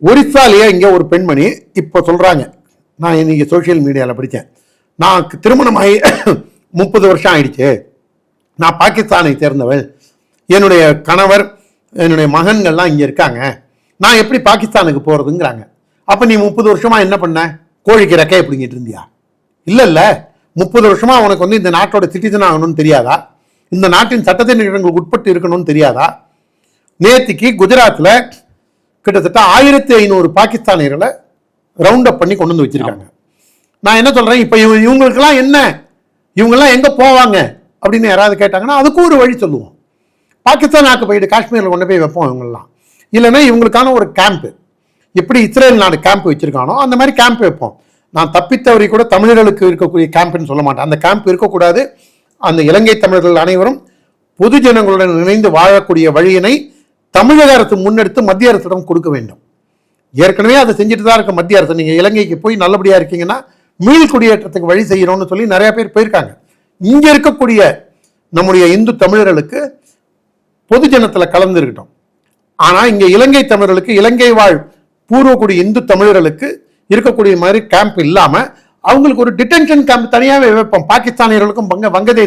ஒரிசாலேயே இங்கே ஒரு பெண்மணி இப்போ சொல்கிறாங்க, நான் இன்னைக்கு சோஷியல் மீடியாவில் படித்தேன், நான் திருமணமாகி 30 வருஷம் ஆயிடுச்சு, நான் பாகிஸ்தானை சேர்ந்தவள், என்னுடைய கணவர் என்னுடைய மகன்கள்லாம் இங்கே இருக்காங்க, நான் எப்படி பாகிஸ்தானுக்கு போகிறதுங்கிறாங்க. அப்போ நீ 30 வருஷமா என்ன பண்ண? கோழிக்கு ரெக்கை எப்படிங்கிட்டு இருந்தியா? இல்லை 30 வருஷமா உனக்கு வந்து இந்த நாட்டோட சிட்டிசன் ஆகணும்னு தெரியாதா? இந்த நாட்டின் சட்டத்திட்டங்களுக்கு உட்பட்டு இருக்கணும்னு தெரியாதா? நேத்திக்கு குஜராத்தில் கிட்டத்தட்ட 1500 பாகிஸ்தானியர்களை ரவுண்ட் அப் பண்ணி கொண்டு வந்து வச்சிருக்காங்க. நான் என்ன சொல்றேன், இப்போ இவங்களுக்கெல்லாம் என்ன, இவங்கெல்லாம் எங்க போவாங்க அப்படின்னு யாராவது கேட்டாங்கன்னா அதுக்கும் ஒரு வழி சொல்லுவோம். பாகிஸ்தான் ஆக்குபைடு காஷ்மீரில் கொண்டு போய் வைப்போம் இவங்கெல்லாம். இல்லைன்னா இவங்களுக்கான ஒரு கேம்ப், எப்படி இஸ்ரேல் நாடு கேம்ப் வச்சிருக்கானோ அந்த மாதிரி கேம்ப் வைப்போம். நான் தப்பித்தவரை கூட தமிழர்களுக்கு இருக்கக்கூடிய கேம்ப்னு சொல்ல மாட்டேன். அந்த கேம்ப் இருக்கக்கூடாது. அந்த இலங்கை தமிழர்கள் அனைவரும் பொது ஜனங்களுடன் இணைந்து வாழக்கூடிய வழியினை தமிழக அரசு முன்னெடுத்து மத்திய அரசிடம் கொடுக்க வேண்டும். ஏற்கனவே அதை செஞ்சுட்டு தான் இருக்க மத்திய அரசு. நீங்கள் இலங்கைக்கு போய் நல்லபடியாக இருக்கீங்கன்னா மீள் குடியேற்றத்துக்கு வழி செய்யணும்னு சொல்லி நிறைய பேர் போயிருக்காங்க. இங்கே இருக்கக்கூடிய நம்முடைய இந்து தமிழர்களுக்கு பொது ஜனத்தில் கலந்து இருக்கட்டும். ஆனால் இங்கே இலங்கை தமிழர்களுக்கு, இலங்கை வாழ் பூர்வக்குடி இந்து தமிழர்களுக்கு இருக்கக்கூடிய மாதிரி கேம்ப் இல்லாமல் அவங்களுக்கு ஒரு டிடென்ஷன் கேம்ப் தனியாகவே வைப்போம். பாகிஸ்தானியர்களுக்கும் வங்கதேச